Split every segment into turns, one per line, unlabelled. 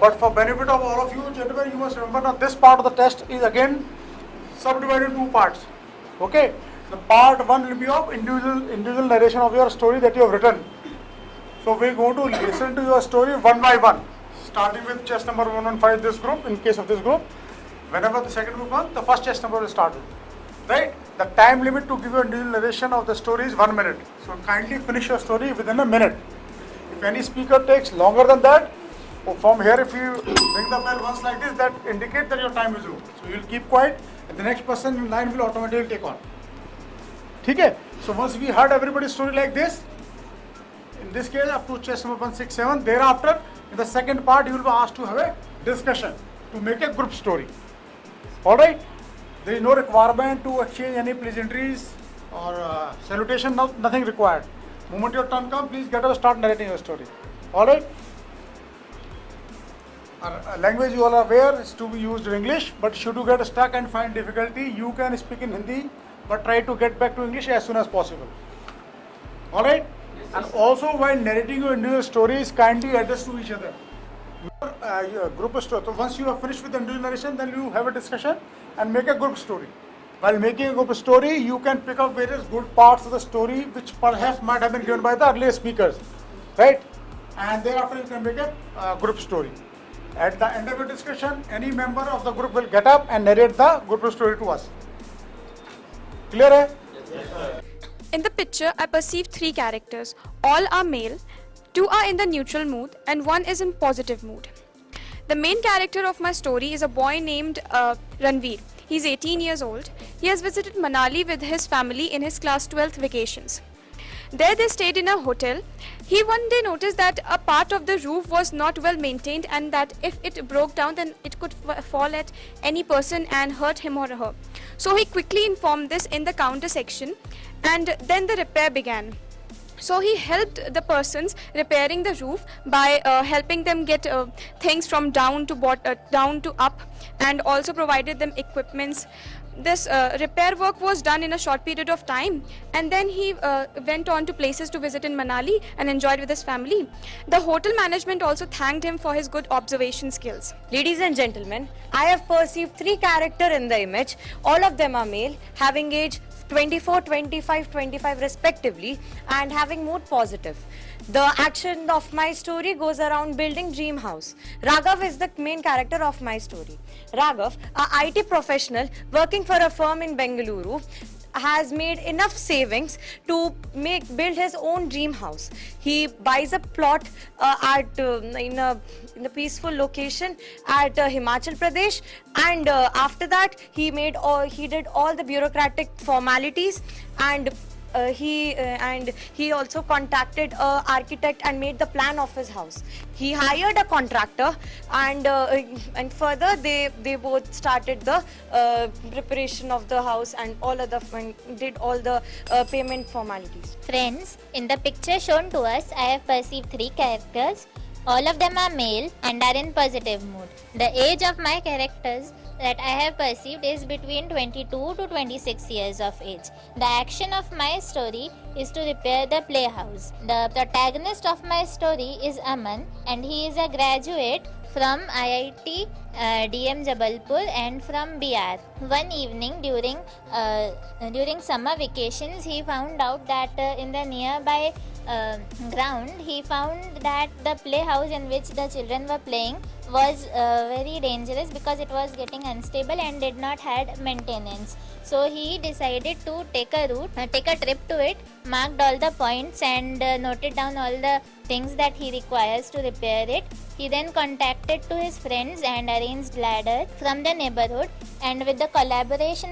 But for benefit of all of you, gentlemen, you must remember that this part of the test is again subdivided into two parts. Okay? The part one will be of individual narration of your story that you have written. So we're going to listen to your story one by one, starting with chest number 115, this group, in case of this group. Whenever the second group comes, the first chest number will start with. Right? The time limit to give you individual narration of the story is 1 minute. So kindly finish your story within a minute. If any speaker takes longer than that, from here if you ring the bell once like this, that indicates that your time is over. So you will keep quiet and the next person in line will automatically take on. Okay? So once we heard everybody's story like this, in this case up to chest number 167, thereafter in the second part you will be asked to have a discussion to make a group story. Alright? There is no requirement to exchange any pleasantries or salutation, nothing required. Moment your turn comes, please get up, start narrating your story. Alright? Language you all are aware is to be used in English, but should you get stuck and find difficulty, you can speak in Hindi, but try to get back to English as soon as possible. Alright? And also while narrating your individual stories, kindly address to each other. Your group story. So once you have finished with the individual narration, then you have a discussion and make a group story. While making a group story, you can pick up various good parts of the story which perhaps might have been given by the earlier speakers. Right? And thereafter you can make a group story. At the end of the discussion, any member of the group will get up and narrate the group story to us. Clear hai?
Yes, sir.
In the picture, I perceive 3 characters. All are male, 2 are in the neutral mood, and 1 is in positive mood. The main character of my story is a boy named Ranveer. He's 18 years old. He has visited Manali with his family in his class 12th vacations. There they stayed in a hotel. He one day noticed that a part of the roof was not well maintained and that if it broke down then it could fall at any person and hurt him or her. So he quickly informed this in the counter section and then the repair began. So he helped the persons repairing the roof by helping them get things from down to up and also provided them equipments. This repair work was done in a short period of time and then he went on to places to visit in Manali and enjoyed with his family. The hotel management also thanked him for his good observation skills.
Ladies and gentlemen, I have perceived 3 characters in the image. All of them are male, having age 24, 25, 25 respectively and having mood positive. The action of my story goes around building dream house. Raghav is the main character of my story. Raghav, a IT professional working for a firm in Bengaluru, has made enough savings to build his own dream house. He buys a plot in a peaceful location at Himachal Pradesh, and after that he did all the bureaucratic formalities and he also contacted an architect and made the plan of his house. He hired a contractor and further they both started the preparation of the house and did all the payment formalities.
Friends, in the picture shown to us, I have perceived 3 characters. All of them are male and are in positive mood. The age of my characters that I have perceived is between 22 to 26 years of age. The action of my story is to repair the playhouse. The protagonist of my story is Aman and he is a graduate from IIT DM Jabalpur and from BR. One evening during summer vacations, he found out that in the nearby ground, he found that the playhouse in which the children were playing was very dangerous because it was getting unstable and did not had maintenance. So he decided to take a trip to it, marked all the points and noted down all the things that he requires to repair it. He then contacted to his friends and arranged ladder from the neighborhood, and with the collaboration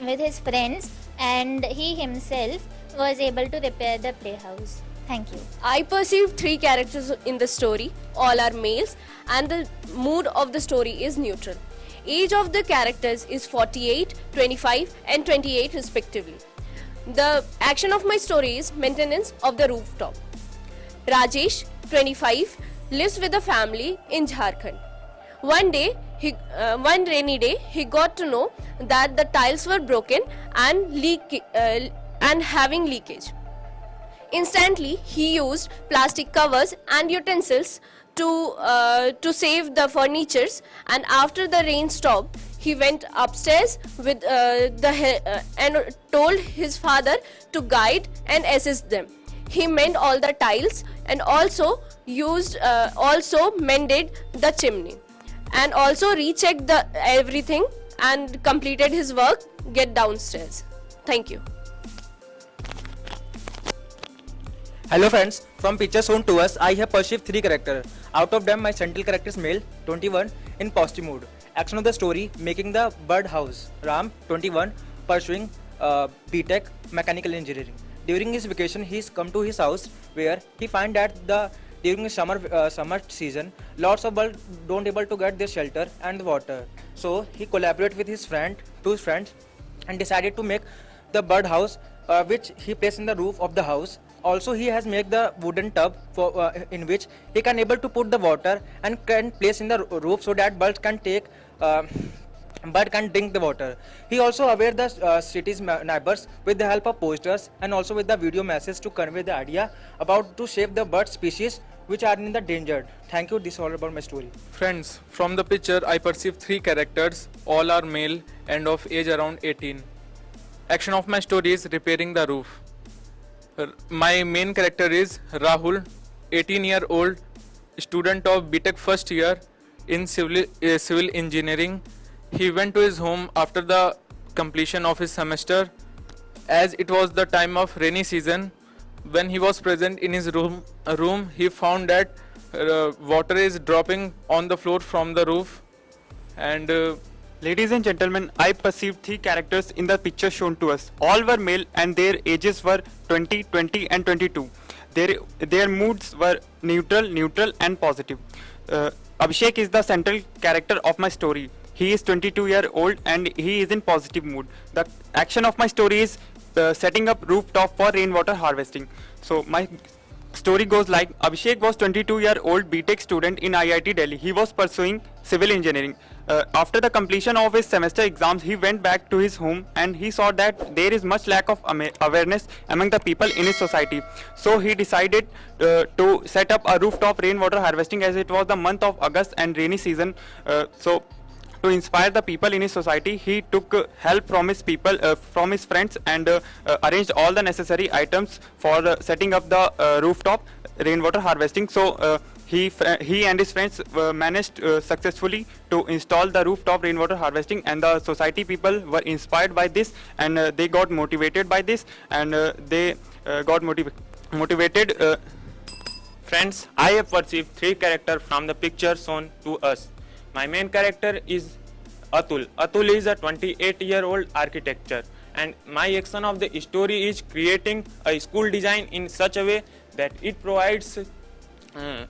with his friends and he himself was able to repair the playhouse. Thank you.
I perceive 3 characters in the story. All are males and the mood of the story is neutral. Age of the characters is 48, 25 and 28 respectively. The action of my story is maintenance of the rooftop. Rajesh, 25, lives with a family in Jharkhand. One rainy day, he got to know that the tiles were broken and having leakage. Instantly, he used plastic covers and utensils to save the furnitures, and after the rain stopped, he went upstairs with and told his father to guide and assist them. He mended all the tiles and also mended the chimney, and also rechecked the everything and completed his work. Get downstairs. Thank you.
Hello friends, from picture shown to us, I have perceived 3 characters. Out of them, my central character is male, 21, in positive mood. Action of the story, making the bird house. Ram, 21, pursuing BTech mechanical engineering. During his vacation, he's come to his house where he find that during the summer season, lots of birds don't able to get their shelter and the water. So he collaborate with his two friends, and decided to make the bird house, which he placed in the roof of the house. Also, he has made the wooden tub in which he can able to put the water and can place in the roof so that birds can take. Bird can drink the water. He also aware the city's neighbors with the help of posters and also with the video message to convey the idea about to save the bird species which are in the danger. Thank you. This is all about my story.
Friends, from the picture I perceive 3 characters, all are male and of age around 18. Action of my story is repairing the roof. My main character is Rahul, 18-year-old student of BTech first year in civil engineering. He went to his home after the completion of his semester, as it was the time of rainy season. When he was present in his room, he found that water is dropping on the floor from the roof. And
ladies and gentlemen, I perceived 3 characters in the picture shown to us. All were male and their ages were 20, 20 and 22. Their moods were neutral and positive. Abhishek is the central character of my story. He is 22-year-old and he is in positive mood. The action of my story is setting up rooftop for rainwater harvesting. So my story goes like: Abhishek was 22-year-old BTech student in IIT Delhi. He was pursuing civil engineering. After the completion of his semester exams, he went back to his home and he saw that there is much lack of awareness among the people in his society. So he decided to set up a rooftop rainwater harvesting, as it was the month of August and rainy season. To inspire the people in his society, he took help from his friends, and arranged all the necessary items for setting up the rooftop rainwater harvesting. So he and his friends managed successfully to install the rooftop rainwater harvesting, and the society people were inspired by this, and they got motivated by this, and they got motivated. Friends, I have perceived 3 characters from the picture shown to us. My main character is Atul. Atul is a 28-year-old architecture, and my action of the story is creating a school design in such a way that it provides a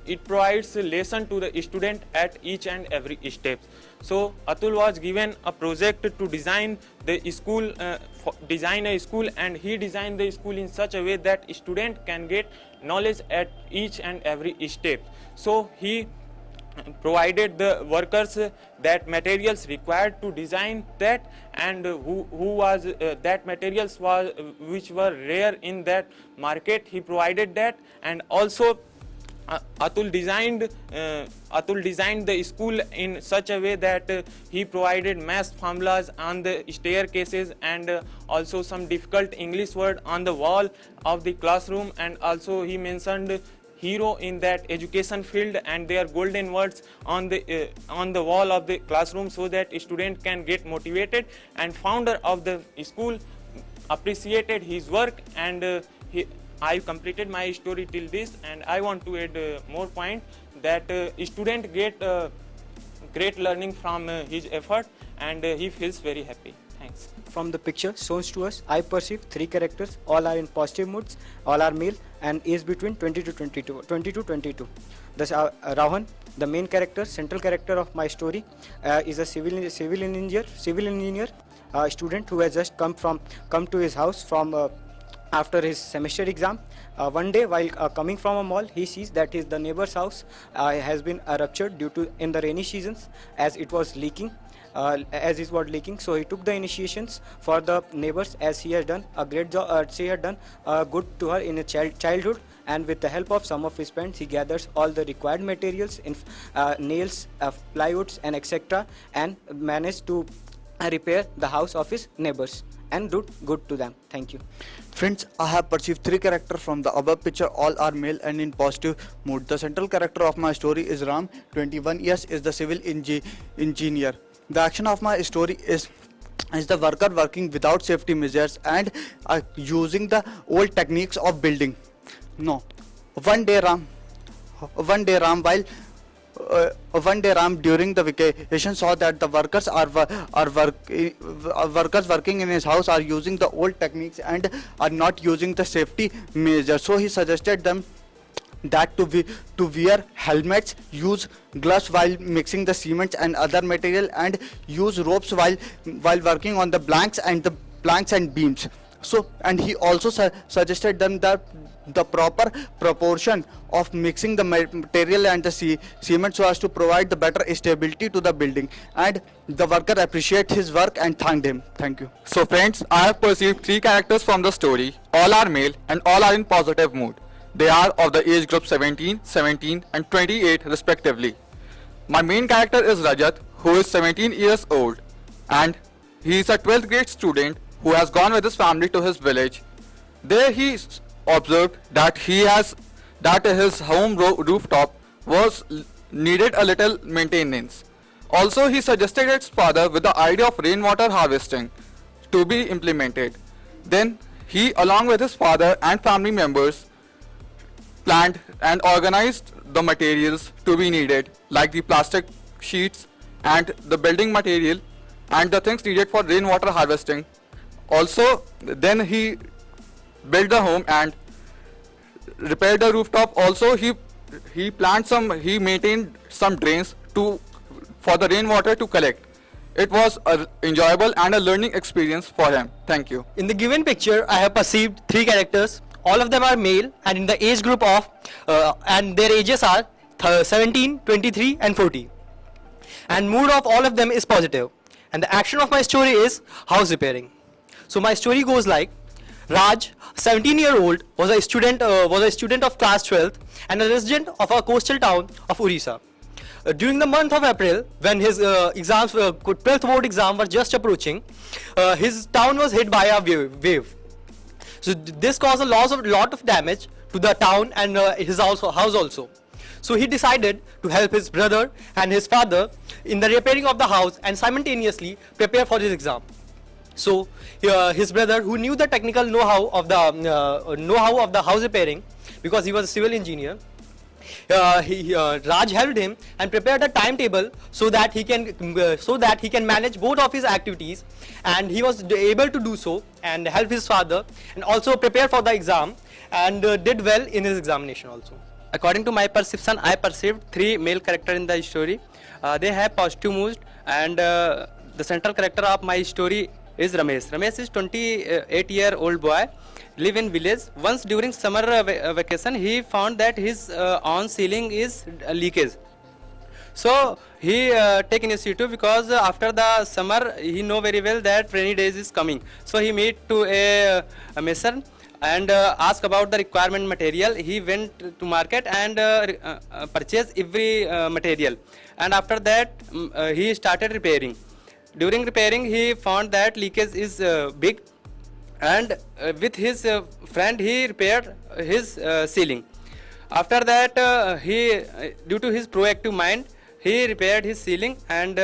lesson to the student at each and every step. So Atul was given a project to design the school, and he designed the school in such a way that student can get knowledge at each and every step. So he provided the workers that materials required to design that, and that materials which were rare in that market. He provided that, and also Atul designed the school in such a way that he provided math formulas on the staircases, and also some difficult English word on the wall of the classroom, and also he mentioned hero in that education field and their golden words on the wall of the classroom, so that a student can get motivated. And founder of the school appreciated his work, and I completed my story till this, and I want to add more point that student get great learning from his effort, and he feels very happy. Thanks.
From the picture shown to us, I perceive 3 characters. All are in positive moods. All are male and age between 20 to 22. Thus, Rahan, the main character, central character of my story, is a civil engineer student who has just come to his house from after his semester exam. One day, while coming from a mall, he sees that the neighbor's house has been ruptured due to in the rainy seasons, as it was leaking. So he took the initiations for the neighbors, as he has done a great job. She had done good to her in a childhood,
and with the help of some of his friends, he gathers all the required materials in nails, plywoods, and etc., and manage to repair the house of his neighbors and do good to them. Thank you.
Friends, I have perceived three characters from the above picture. All are male and in positive mood. The central character of my story is Ram, 21 years, is the civil engineer. The action of my story is the worker working without safety measures and using the old techniques of building. No, one day Ram during the vacation saw that the workers workers working in his house are using the old techniques and are not using the safety measures. So he suggested them that to wear helmets, use gloves while mixing the cement and other material, and use ropes while working on the planks and beams. So, and he also suggested them that the proper proportion of mixing the material and the cement so as to provide the better stability to the building, and the worker appreciate his work and thanked him. Thank you.
So friends, I have perceived three characters from the story. All are male and all are in positive mood. They are of the age group 17, 17 and 28 respectively. My main character is Rajat, who is 17 years old, and he is a 12th grade student who has gone with his family to his village. There he observed that his home rooftop was needed a little maintenance. Also, he suggested his father with the idea of rainwater harvesting to be implemented. Then he, along with his father and family members, planned and organized the materials to be needed, like the plastic sheets and the building material and the things needed for rainwater harvesting. Also, then he built the home and repaired the rooftop. Also, he maintained some drains for the rainwater to collect. It was an enjoyable and a learning experience for him. Thank you.
In the given picture, I have perceived three characters. All of them are male and in the age group of and their ages are 17, 23 and 40. And mood of all of them is positive. And the action of my story is house repairing. So my story goes like: Raj, 17-year-old, was a student of class 12th and a resident of a coastal town of Orissa. During the month of April, when his 12th board exam was just approaching, his town was hit by a wave. So this caused a lot of damage to the town and his house also. So he decided to help his brother and his father in the repairing of the house and simultaneously prepare for his exam. So his brother, who knew the technical know-how of the house repairing, because he was a civil engineer, Raj helped him and prepared a timetable so that he can manage both of his activities, and he was able to do so and help his father and also prepare for the exam and did well in his examination also.
According to my perception, I perceived three male characters in the story. They have positive moods, and the central character of my story is Ramesh. Ramesh is 28-year-old boy, live in village. Once during summer vacation, he found that his on ceiling is leakage. So he take initiative, because after the summer he know very well that rainy days is coming. So he meet to a mason and ask about the requirement material. He went to market and purchased every material, and after that he started repairing. During repairing, he found that leakage is big, and with his friend he repaired his ceiling. After that, due to his proactive mind, he repaired his ceiling, and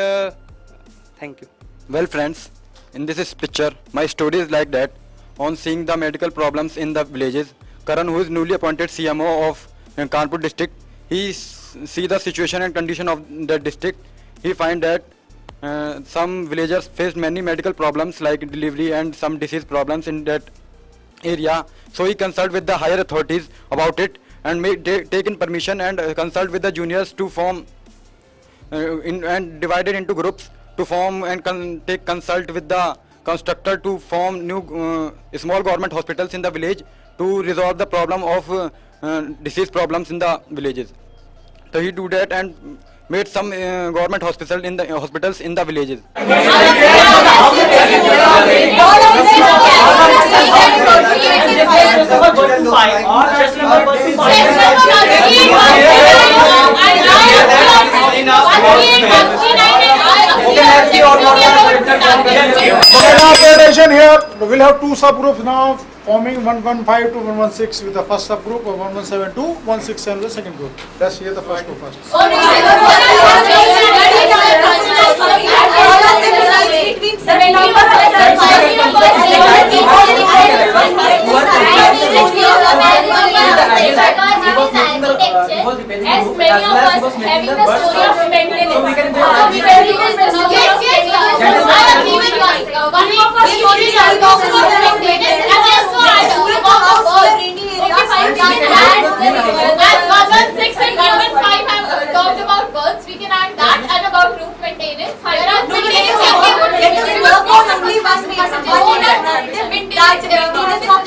thank you.
Well friends, in this picture, my story is like that. On seeing the medical problems in the villages, Karan, who is newly appointed CMO of Kanpur district, he see the situation and condition of the district. He find that some villagers faced many medical problems like delivery and some disease problems in that area. So he consult with the higher authorities about it and taken permission and consult with the juniors to form and divided into groups to form and consult with the constructor to form new small government hospitals in the village to resolve the problem of disease problems in the villages. So he do that and made some government hospitals in the villages.
mention here, we'll have two subgroups now forming 115 to 116 with the first subgroup, or 117 to 167 with the second group. Let's hear the first group first.
As many of us having the story of maintenance, so we can use the story of maintenance. I agree with you. One of our stories are talks about maintenance, and also about birds. Okay, fine. We can add as 116 and 115 have talked about birds. We can add that and about roof maintenance. There are two things that we would work on only one maintenance of the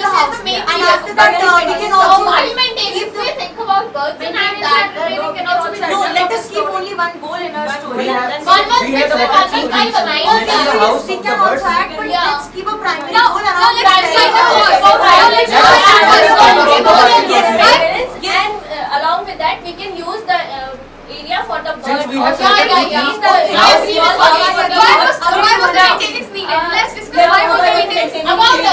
house. And after that, we can also maintenance. We think about birds and add that.
No, let us keep only one goal in our story.
One month, six, one week, five, nine.
We can also act, but let's keep a primary goal
No,
around
let's try the goal. And along with that, we can use the area for the bird. Why was the maintenance needed? Let's discuss why was the maintenance about the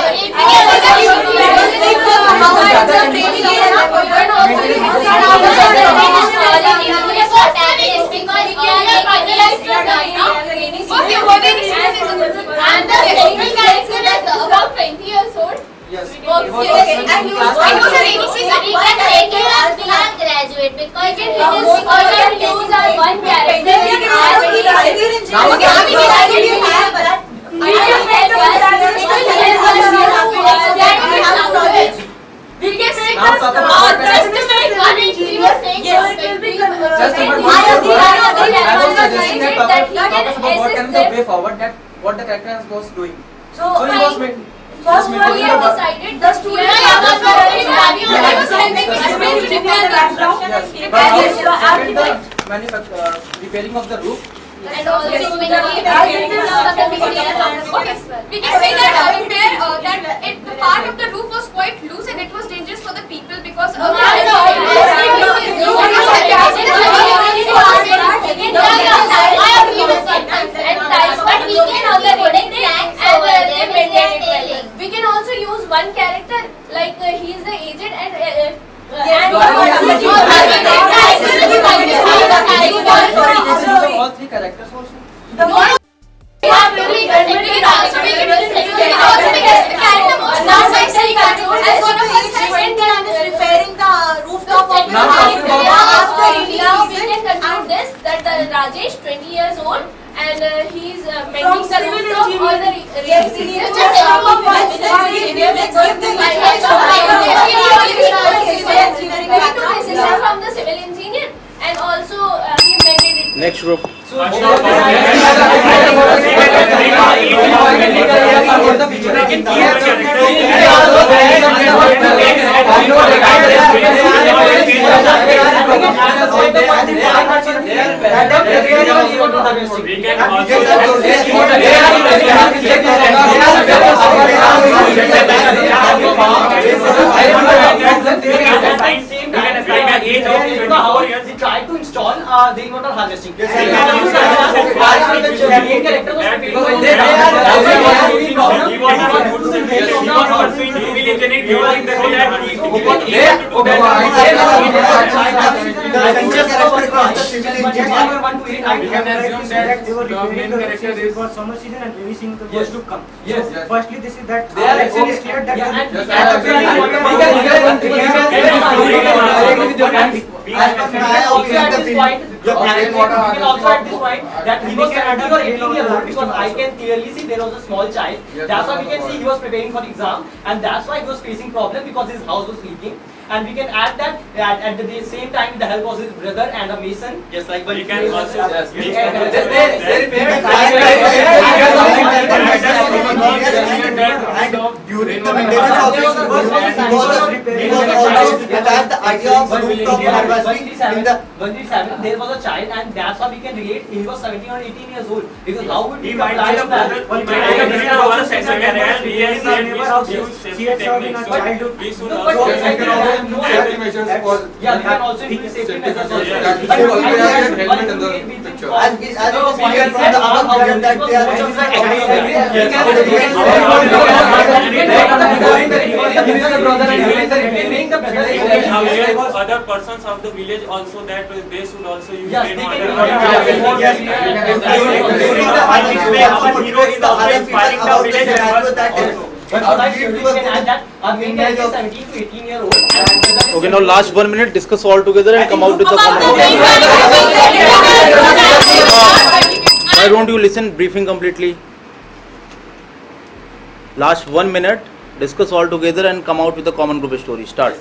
and the second character is about 20 years old.
Yes. And use rainy season. We can take it as graduate because we can use our one character.
We can make just to make one entry. You were saying
I was suggesting that talk about what can be the way forward, that what the character was doing. So he was making.
First we have decided the student
repairing of the roof.
And also we can say that the part of the roof was quite loose and it was dangerous for the people because but we can also use one character like he is the agent and
All three characters also.
repairing the rooftop of the
Now we
season.
can conclude this that Rajesh, 20 years old, and he is mending the rooftop or the
Yes, we need to just talk about let's give the
from the civil engineer and also he mended it.
Next group.
He tried to install the inverter harvesting.
Firstly, this is that
that he was 17 or 18 years old because I can clearly see there was a small child. That's why we can see he was preparing for exam and that's why he was facing problem because his house was leaking. And we can add that at the same time with the help of his brother and a mason, just like we can also
during the maintenance of this roof, he was the idea of rooftop harvesting.
137, there was a child, and that's why we can relate. He was 17 or 18 years old. Because how would he apply that?
She had served in her childhood.
Yeah, we can also use safety measures.
Other persons of the village also that they should also use
Okay, now last 1 minute, discuss all together and come out with the common. Why don't you listen briefing completely? Last 1 minute, discuss all together and come out with the common group story. Start.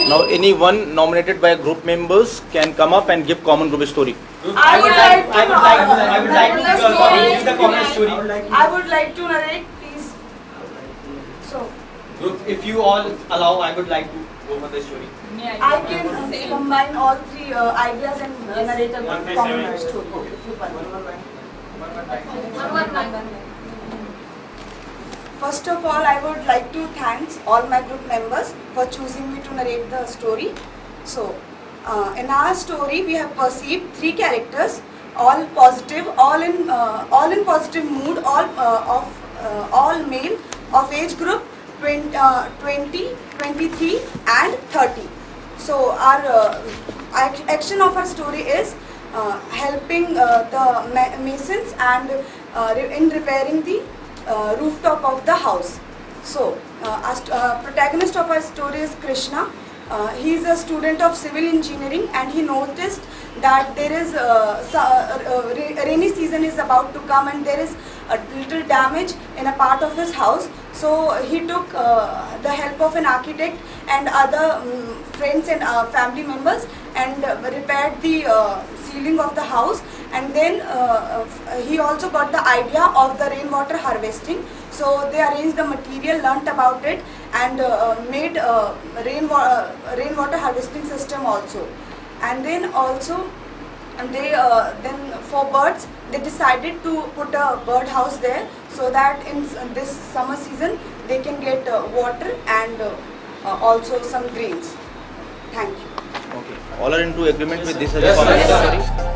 Now anyone nominated by group members can come up and give common group story.
I would like to narrate, please. So,
if you all allow, I would like to go for the story.
I can combine all three ideas and narrate a common story. First of all, I would like to thank all my group members for choosing me to narrate the story. So, in our story, we have perceived three characters, all positive, all in positive mood, all male, of age group 20, 23, and 30. So, our action of our story is helping the masons and in repairing the rooftop of the house. So, protagonist of our story is Krishna. He is a student of civil engineering, and he noticed that there is rainy season is about to come, and there is a little damage in a part of his house. So he took the help of an architect and other friends and family members and repaired the ceiling of the house, and then he also got the idea of the rainwater harvesting. So they arranged the material, learnt about it, and made rainwater harvesting system also. And then also they then for birds, they decided to put a bird house there, so that in this summer season they can get water and also some grains. Thank you.
Okay. All are into agreement with this as a common story.